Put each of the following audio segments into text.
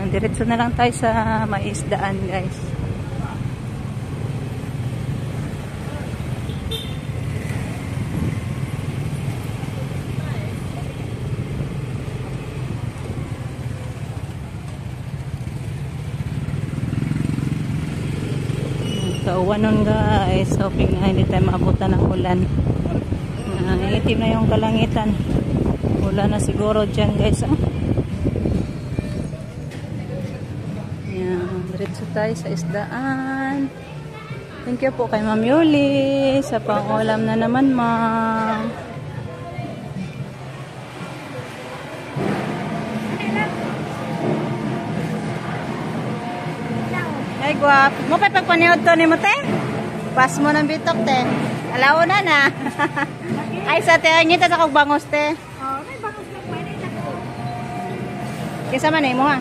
Diretso na lang tayo sa maisdaan, guys. Kauwan nun, guys. Hoping na hindi tayo maabutan ng ulan. Itim na yung kalangitan. Wala na siguro dyan, guys. Diretso tayo sa isdaan. Thank you po kay Ma'am Yuli sa pang-ulam na naman, ma'am. Ay, guwap. Mo pa pagpaniod to ni mo, te? Pas mo ng bitok, te. Alaw na na. Ay, sa te, ang ngita sa kong bangos, te. Oh, may bangos na pwede na po. Kisa man eh mo, ha?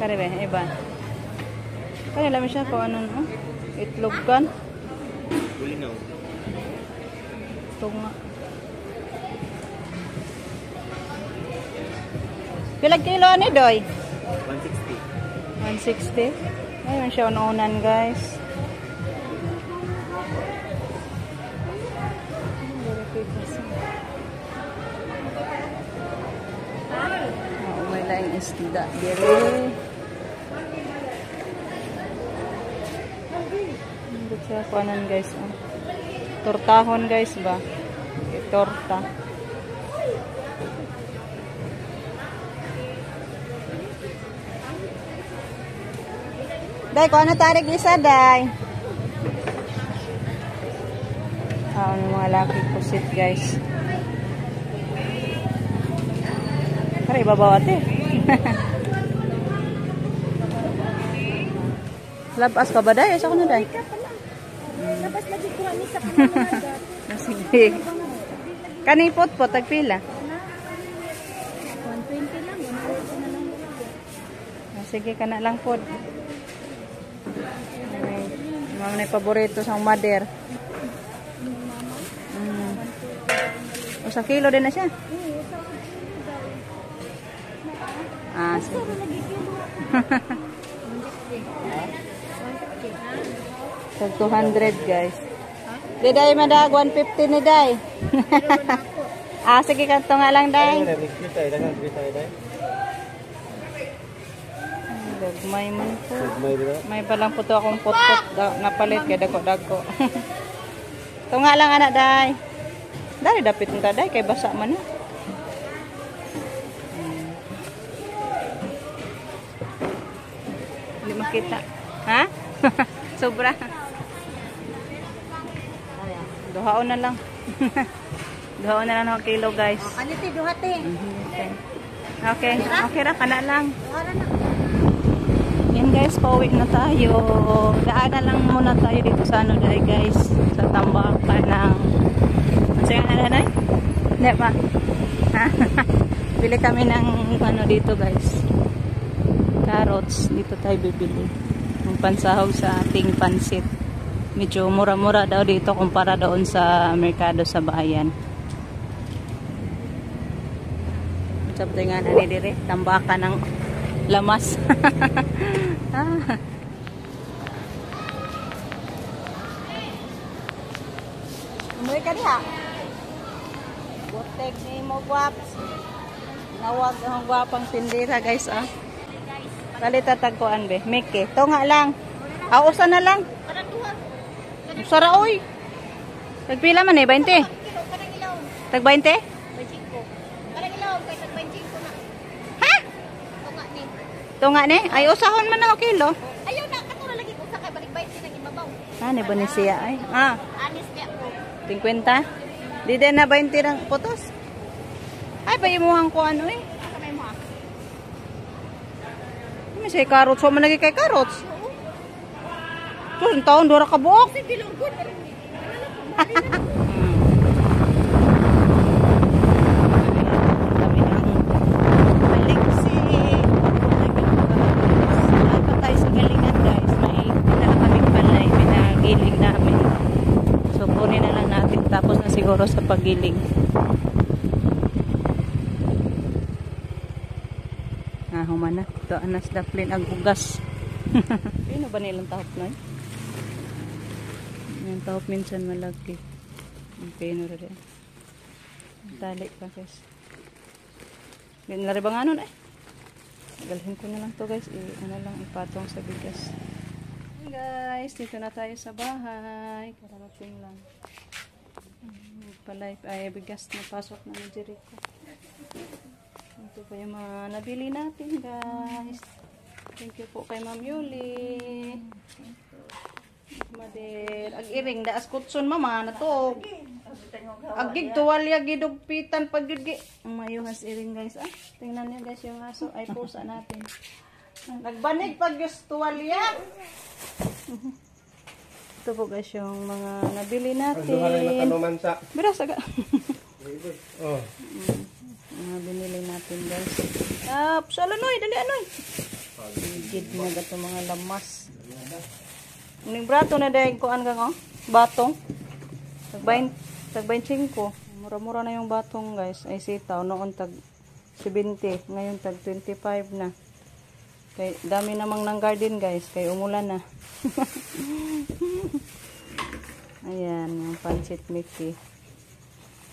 Kare be, iba. Kaya alam siya kung ano, no? Itlog kan. Bulinaw. Ito nga. Pilag kilo ni Doy? 160. 160. Ayun siya ununan, guys. May laing isda dire. Hindi siya kuanan, guys. Tortahon, guys, ba? Torta. Day, kung ano tarik isa, Day? Ano mga laki pusit, guys. Kaya ibabaw ate. Labas ka ba, Day? Asa ko na, Day? Labas lagi ko ni sa kamera. Sige. Kanipot po, tagpila. 120 lang. 120 na lang. Sige ka na lang po. Mga na paborito sa mother. O sa kilo din na siya. Sige. So 200, guys. Di day madag 150 ni day. Sige kanto nga lang, day. May man po. May palang po to akong pot-pot napalit kaya dako-dako. Ito nga lang, anak, day. Dari dapit nita, day, kay basa man na. Hindi makita. Ha? Sobra. Duhaon na lang. Duhaon na lang ng kilo, guys. Kaniti, duhate. Okay. Okay ra, kana lang. Duhara na. Yan, guys, pauwi na tayo. Daanan lang muna tayo dito sa ano, dahil, guys, sa tambakan ng masaya nga nanay? Hindi pa. Bili kami ng ano dito, guys, carrots. Dito tayo bibili ng pansahog sa ating pansit. Medyo mura-mura daw dito kumpara doon sa merkado sa bayan. Sabay nga na dire, tambakan ng lamas. Umuwi ka diha. Butek ni mo, guwaps. Nawag ang gwapang tindira, guys, Balita tagkuan, be. Mike, ito nga lang. Usa na lang. Usara, oy. Tagpila man, 20. Tag 20? Ito nga ni? Ay, usahon man na kilo. Ayaw na, katulad lagi ko sa kay balik 20 ng ibabaw. Ni ba ni siya ay? Anis niya po. 50? Di din na 20 ng putos. Ay, paimuhan ko ano eh. Kamay mo May say carrots. So, managi kay carrots. So, yung taon, dura ka buok. Kasi bilong good. So, kunin na siguro sa pagiling. Humana. Ito anas daplin ang bugas. Pino ba nilang tahop na? Yung tahop minsan malaki. Yung pino rin. Tali pa guys. Nari bang ano na eh? Galhin ko na lang to guys. Ano lang ipatong sa bigas. Guys, dito na tayo sa bahay. Kararating lang. Palay ay bigas na pasok na ni Jericho. Ito pa yung mga nabili natin guys. Thank you po kay Ma'am Yuli. Mader. Ag-iring daas kutson mama na to. Agig tuwalya gidugpitan paggyud. Mayuhas iring guys. Tingnan niyo guys yung aso ay pusa natin. Nagbanig pag yung tuwalya. Ito po guys yung mga nabili natin. Bira saga. Oh. Mga binili natin guys. Sala noy, dali anoy. Gid mo gato mga lamas. Ning brato na dahil kuan kang batong. Tag 25. Mura-mura na yung batong guys. Ay sitaw noon tag 70, ngayon tag 25 na. Kay dami namang ng garden guys, kay umulan na. Ayan, yung pancit Mickey.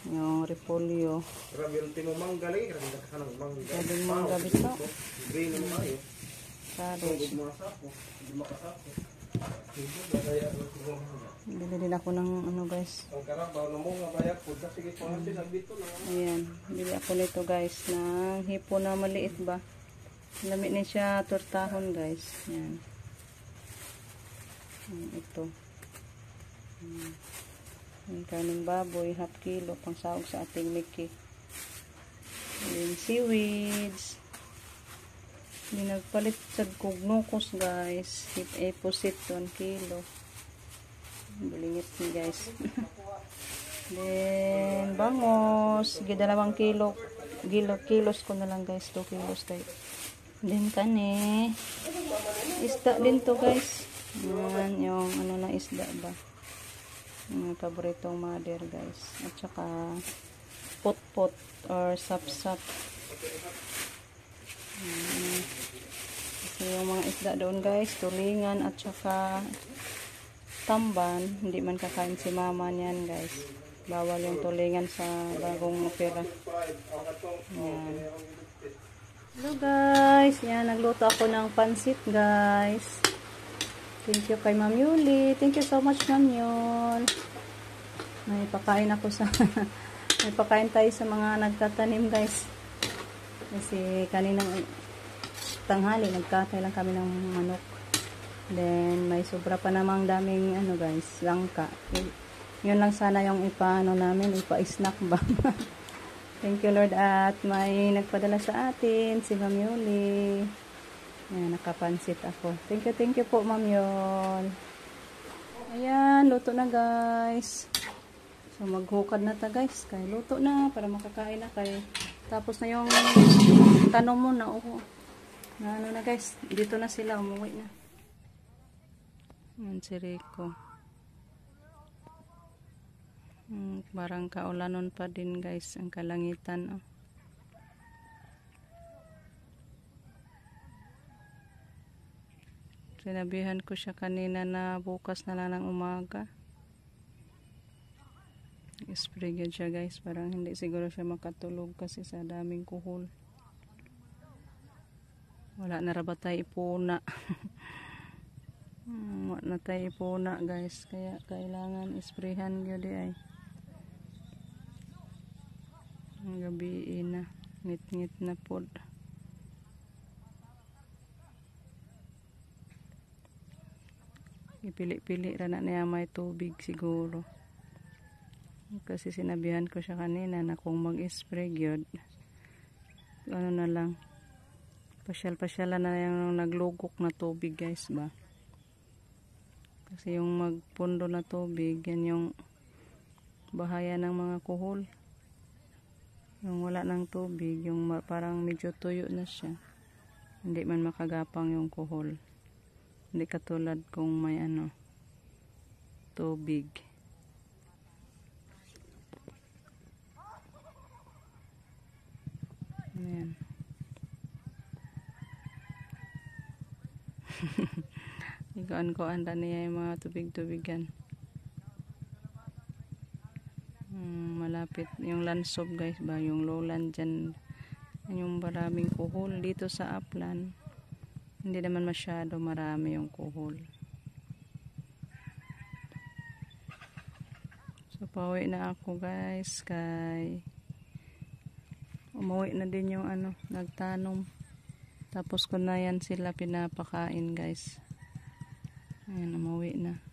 Yung repolyo. Grabe yung tinumang galing. Grabe yung Grabe mangga bito. green mo kayo. Carrots. Bili din ako ng ano guys. Ang karabaw na mo nga bayak po. Sige po natin ang bito na. Ayan, bili ako nito guys ng hipo na maliit ba. Lamit na siya tortahon guys. Ayan. Ito. Yung kaning baboy, half kilo, pang sahog sa ating Mickey. Yung seaweeds. Hindi nagpalit sa kugnukos guys. Hip eposit 1 kilo. Bilingit ni guys. Then, bangos. Sige, 2 kilo. Kilos ko na lang guys. 2 kilos tayo. Then, kani. Isda din to guys. Yan, yung ano na isda ba. Yung paboritong mother guys. At saka pot-pot or sap-sap. Kasi yung mga isda doon guys, tulingan at saka tamban. Hindi man kakain si mama niyan guys. Bawal yung tulingan sa bagong opera. Yan. Hello guys. Yan, nagluto ako ng pansit guys. Thank you kay Ma'am Yuli. Thank you so much Ma'am Yul. May pakain ako sa may pakain tayo sa mga nagtatanim guys. Kasi kaninang tanghali nagkatay lang kami ng manok. Then may sobra pa namang daming ano guys, langka. Yun lang sana yung ipaano namin, ipa-snack ba. Thank you Lord at may nagpadala sa atin si Ma'am Yuli. Ayan, nakapansit ako. Thank you po, Ma'am Yol. Ayan, luto na guys. So, maghukad na ta guys. Kaya luto na, para makakain na kay. Tapos na yung tanong mo na, na ano na guys. Dito na sila, umuwi na. Ayan si Rico. Parang kaulanon pa din guys, ang kalangitan. Sinabihan ko siya kanina na bukas na lang ng umaga. Spray yun siya guys. Parang hindi siguro siya makatulog kasi sa daming kuhol. Wala na raba tayo ipuna. Wala na tayo ipuna guys. Kaya kailangan isprayhan yun di ay. Ang gabi na. Ngit-ngit na pod. Ipili-pili na niya may tubig siguro. Kasi sinabihan ko siya kanina na kung mag-spray gyud, ano na lang, pasyal-pasyalan na yung naglugok na tubig guys ba. Kasi yung magpundo na tubig, yan yung bahaya ng mga kuhol. Yung wala ng tubig, yung parang medyo tuyo na siya, hindi man makagapang yung kuhol. Hindi katulad kung may ano, tubig. Ayan. Ikuan-kuan na niya yung mga tubig-tubigan. Malapit yung lansob guys ba, yung lowland dyan, yung maraming kuhol dito sa upland. Hindi naman masyado marami yung kuhol. So pauwi na ako guys, kay umuwi na din yung nagtanom. Tapos ko na yan sila pinapakain guys. Ayan, umuwi na.